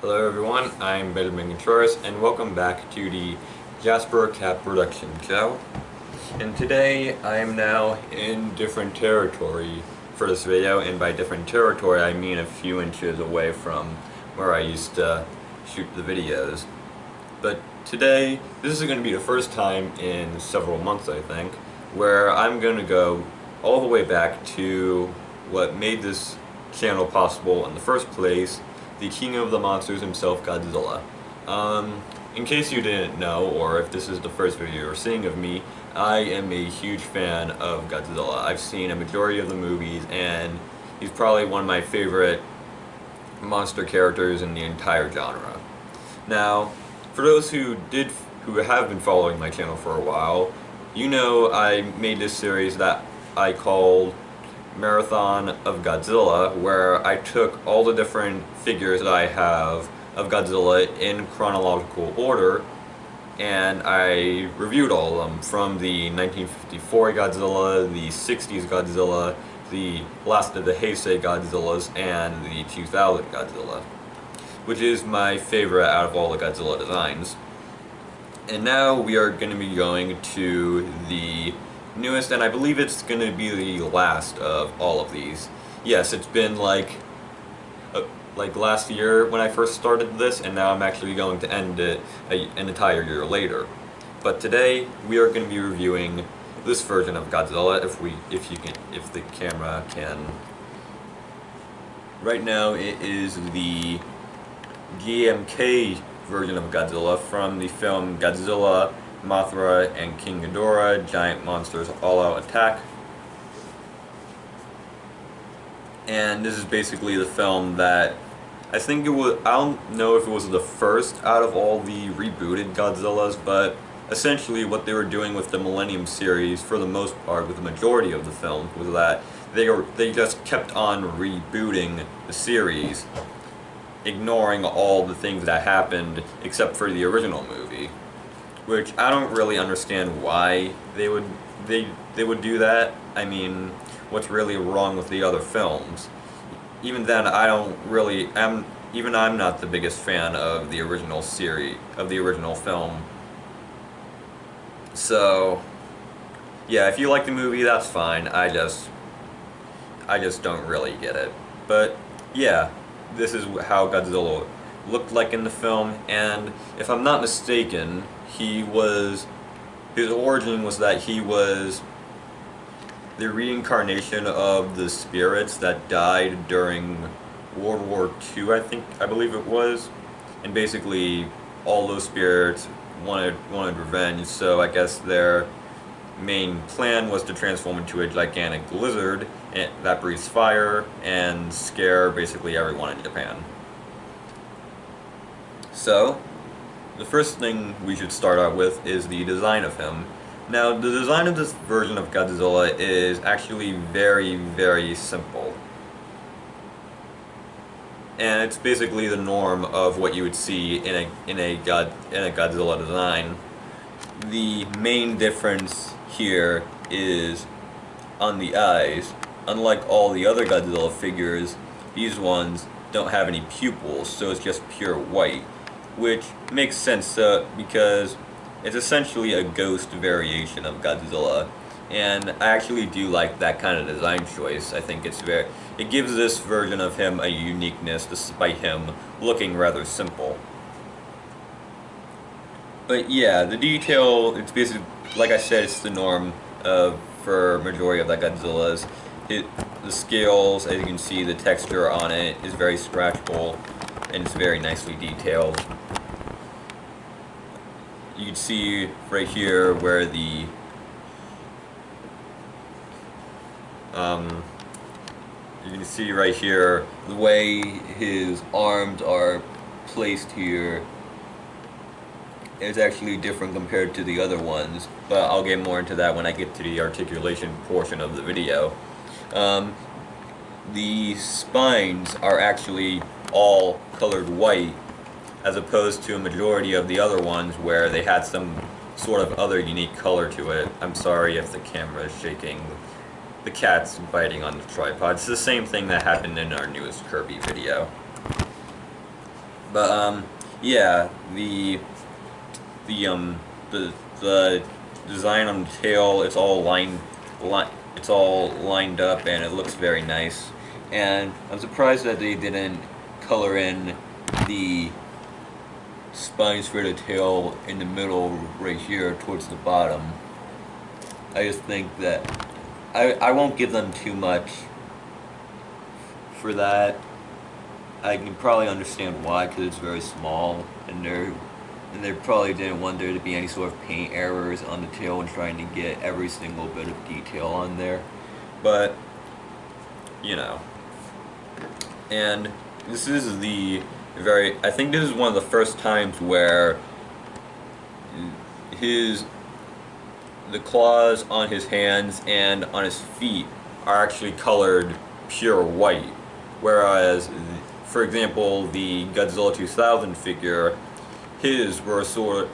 Hello everyone, I'm Benjamin Contreras, and welcome back to the Jasper Cat Production Show. And today I am now in different territory for this video, and by different territory I mean a few inches away from where I used to shoot the videos. But today, this is going to be the first time in several months, I think, where I'm going to go all the way back to what made this channel possible in the first place, the king of the monsters himself, Godzilla. In case you didn't know, or if this is the first video you're seeing of me, I am a huge fan of Godzilla. I've seen a majority of the movies, and he's probably one of my favorite monster characters in the entire genre. Now, for those who have been following my channel for a while, you know I made this series that I called Marathon of Godzilla, where I took all the different figures that I have of Godzilla in chronological order, and I reviewed all of them, from the 1954 Godzilla, the 60s Godzilla, the last of the Heisei Godzillas, and the 2000 Godzilla, which is my favorite out of all the Godzilla designs. And now we are going to be going to the newest, and I believe it's going to be the last of all of these. Yes, it's been like last year when I first started this, and now I'm actually going to end it an entire year later. But today we are going to be reviewing this version of Godzilla, if the camera can. Right now it is the GMK version of Godzilla from the film Godzilla, Mothra, and King Ghidorah, Giant Monsters All-Out Attack. And this is basically the film that I think it was, I don't know if it was the first out of all the rebooted Godzillas, but essentially what they were doing with the Millennium series, for the most part, with the majority of the films, was that they just kept on rebooting the series, ignoring all the things that happened except for the original movie, which I don't really understand why they would do that. I mean, what's really wrong with the other films? Even then, I'm not the biggest fan of the original series, of the original film. So yeah, if you like the movie, that's fine. I just don't really get it. But yeah, this is how Godzilla looked like in the film, and if I'm not mistaken, his origin was that he was the reincarnation of the spirits that died during World War II, I believe it was, and basically all those spirits wanted revenge, so I guess their main plan was to transform into a gigantic lizard that breathes fire and scare basically everyone in Japan. So, the first thing we should start out with is the design of him. Now, the design of this version of Godzilla is actually very, very simple. And it's basically the norm of what you would see in a Godzilla design. The main difference here is on the eyes. Unlike all the other Godzilla figures, these ones don't have any pupils, so it's just pure white, which makes sense because it's essentially a ghost variation of Godzilla, and I actually do like that kind of design choice. I think it gives this version of him a uniqueness despite him looking rather simple. But yeah, the detail, it's basically, like I said, it's the norm for majority of the Godzillas. The scales, as you can see, the texture on it is very scratchable, and it's very nicely detailed. You can see right here where you can see right here the way his arms are placed here is actually different compared to the other ones, but I'll get more into that when I get to the articulation portion of the video. The spines are actually all colored white, as opposed to a majority of the other ones where they had some sort of other unique color to it. I'm sorry if the camera is shaking. The cat's biting on the tripod. It's the same thing that happened in our newest Kirby video. But yeah, the design on the tail, it's all lined up and it looks very nice. And I'm surprised that they didn't color in the spines for the tail in the middle right here towards the bottom. I just think that I won't give them too much for that. I can probably understand why, because it's very small, and they probably didn't want there to be any sort of paint errors on the tail when trying to get every single bit of detail on there. But you know, and this is I think this is one of the first times where the claws on his hands and on his feet are actually colored pure white, whereas, for example, the Godzilla 2000 figure, his were sort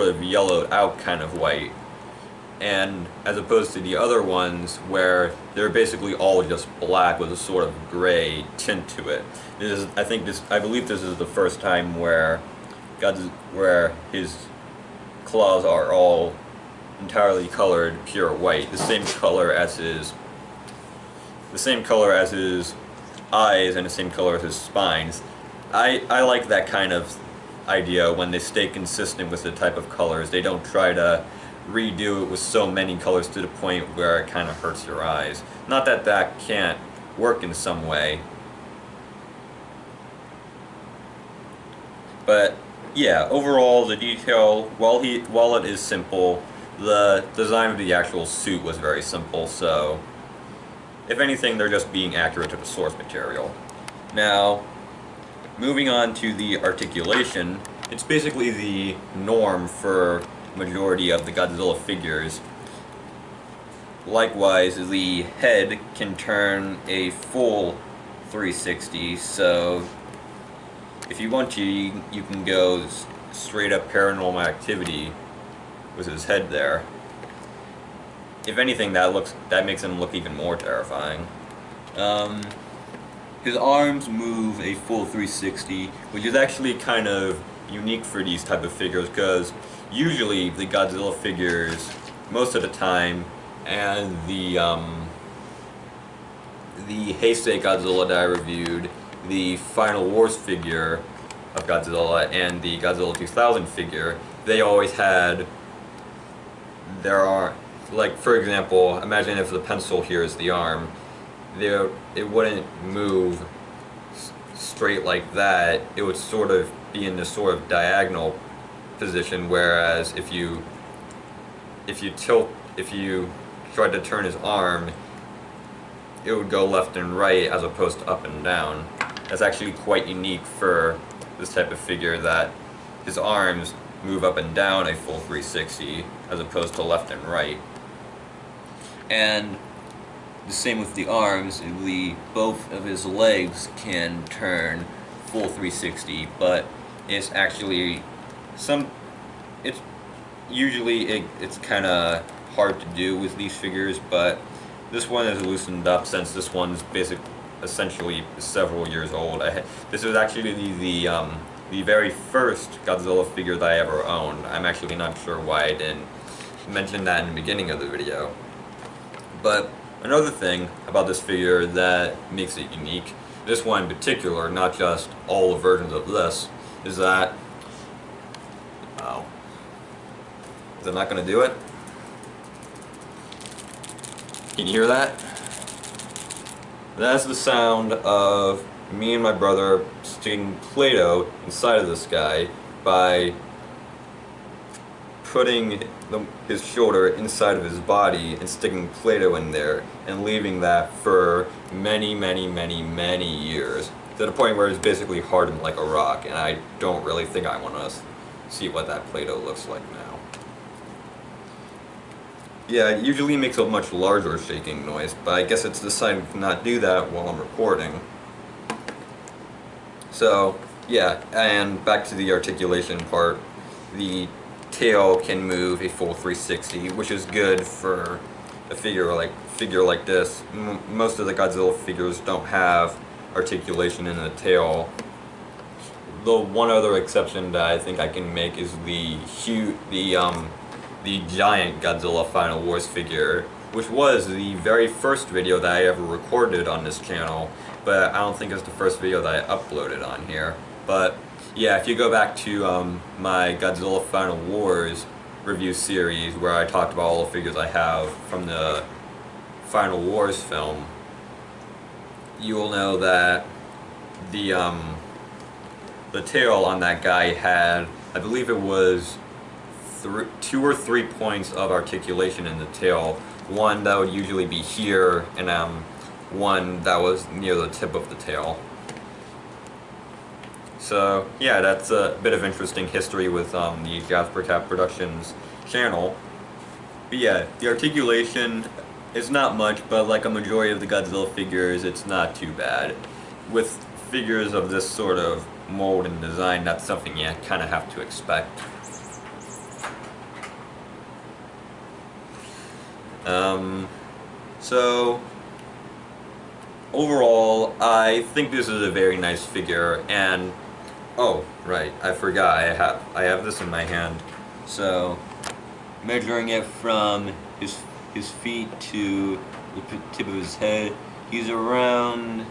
of yellowed out kind of white, and as opposed to the other ones where they're basically all just black with a sort of gray tint to it. I believe this is the first time where his claws are all entirely colored pure white, the same color as his eyes and the same color as his spines. I like that kind of idea when they stay consistent with the type of colors. They don't try to redo it with so many colors to the point where it kind of hurts your eyes. Not that that can't work in some way, but yeah, overall the detail, while it is simple, the design of the actual suit was very simple, so if anything, they're just being accurate to the source material. Now, moving on to the articulation, it's basically the norm for majority of the Godzilla figures. Likewise, the head can turn a full 360, so if you want to, you can go straight up Paranormal Activity with his head there. If anything, that makes him look even more terrifying. His arms move a full 360, which is actually kind of unique for these type of figures, because usually the Godzilla figures, most of the time, and the Heisei Godzilla that I reviewed, the Final Wars figure of Godzilla, and the Godzilla 2000 figure, they always had like, for example, imagine if the pencil here is the arm, it wouldn't move straight like that. It would sort of be in this sort of diagonal position, whereas if you tried to turn his arm, it would go left and right as opposed to up and down. That's actually quite unique for this type of figure, that his arms move up and down a full 360 as opposed to left and right. And the same with the arms, both of his legs can turn full 360, but it's actually it's kind of hard to do with these figures, but this one is loosened up since this one's essentially several years old. This was actually the very first Godzilla figure that I ever owned. I'm actually not sure why I didn't mention that in the beginning of the video. But another thing about this figure that makes it unique, this one in particular, not just all the versions of this, is that... Wow. Is it not going to do it? Can you hear that? That's the sound of me and my brother sticking Play-Doh inside of this guy by putting his shoulder inside of his body and sticking Play-Doh in there and leaving that for many, many, many, many years, to the point where it's basically hardened like a rock, and I don't really think I want to see what that Play-Doh looks like now. Yeah, it usually makes a much larger shaking noise, but I guess it's decided to not do that while I'm recording. So, yeah, and back to the articulation part, the tail can move a full 360, which is good for a figure like this. Most of the Godzilla figures don't have articulation in the tail. the one other exception that I think I can make is the giant Godzilla Final Wars figure, which was the very first video that I ever recorded on this channel, but I don't think it's the first video that I uploaded on here. But yeah, if you go back to my Godzilla Final Wars review series, where I talked about all the figures I have from the Final Wars film, you will know that the tail on that guy had, I believe it was 2 or 3 points of articulation in the tail. One that would usually be here, and one that was near the tip of the tail. So yeah, that's a bit of interesting history with the Jasper Cat Productions channel. But yeah, the articulation is not much, but like a majority of the Godzilla figures, it's not too bad. With figures of this sort of mold and design, that's something you kind of have to expect. So overall, I think this is a very nice figure, and oh, right, I forgot, I have this in my hand. So, measuring it from his feet to the tip of his head, he's around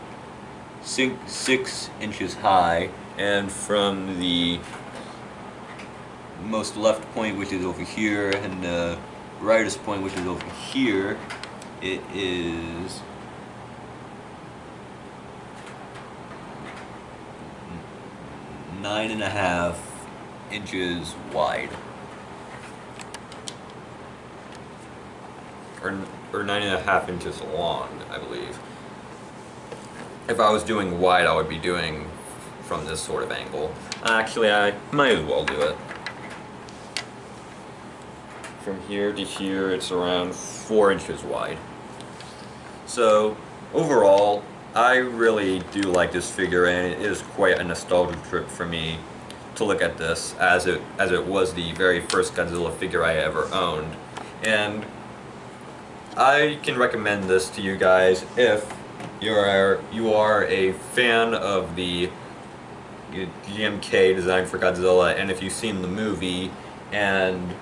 6 inches high, and from the most left point, which is over here, and the rightest point, which is over here, it is 9.5 inches wide, or 9.5 inches long, I believe. If I was doing wide, I would be doing from this sort of angle. Actually, I might as well do it. From here to here, it's around 4 inches wide. So, overall, I really do like this figure, and it is quite a nostalgia trip for me to look at this, as it was the very first Godzilla figure I ever owned. And I can recommend this to you guys if you are a fan of the GMK design for Godzilla, and if you've seen the movie and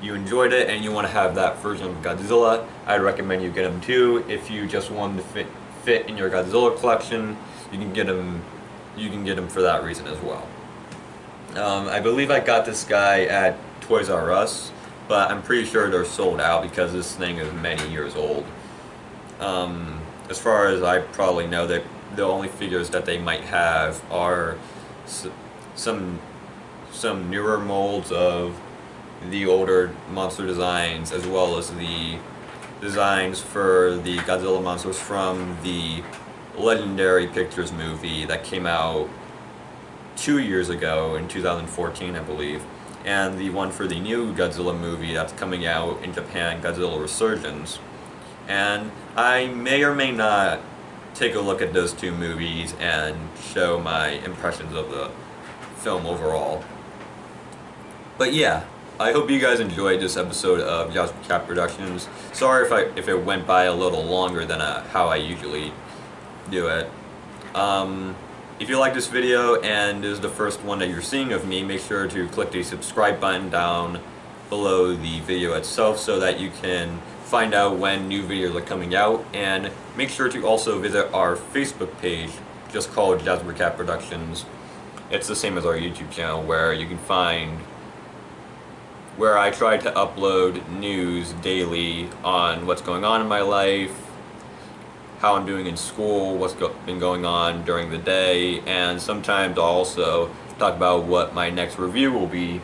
you enjoyed it and you want to have that version of Godzilla, I'd recommend you get him too. If you just want him to fit in your Godzilla collection, you can get him for that reason as well. I believe I got this guy at Toys R Us, but I'm pretty sure they're sold out because this thing is many years old. As far as I probably know, that the only figures that they might have are some newer molds of the older monster designs, as well as the designs for the Godzilla monsters from the Legendary Pictures movie that came out 2 years ago in 2014, I believe, and the one for the new Godzilla movie that's coming out in Japan, Godzilla Resurgence. And I may or may not take a look at those two movies and show my impressions of the film overall. But yeah, I hope you guys enjoyed this episode of Jasper Cat Productions. Sorry if it went by a little longer than how I usually do it. If you like this video and this is the first one that you're seeing of me, make sure to click the subscribe button down below the video itself so that you can find out when new videos are coming out, and make sure to also visit our Facebook page, just called Jasper Cat Productions. It's the same as our YouTube channel, where you can find where I try to upload news daily on what's going on in my life, how I'm doing in school, what's been going on during the day, and sometimes I'll also talk about what my next review will be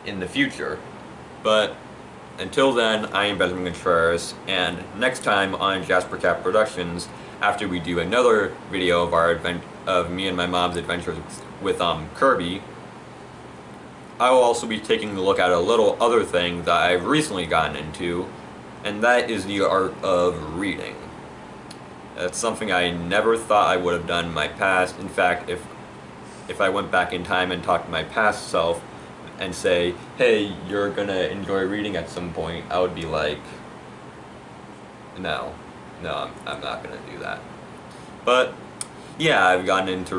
in the future. But until then, I am Benjamin Contreras, and next time on Jasper Cat Productions, after we do another video of me and my mom's adventures with Kirby, I will also be taking a look at a little other thing that I've recently gotten into, and that is the art of reading. That's something I never thought I would have done in my past. In fact, if I went back in time and talked to my past self and say, hey, you're gonna enjoy reading at some point, I would be like, no, I'm not gonna do that. But yeah, I've gotten into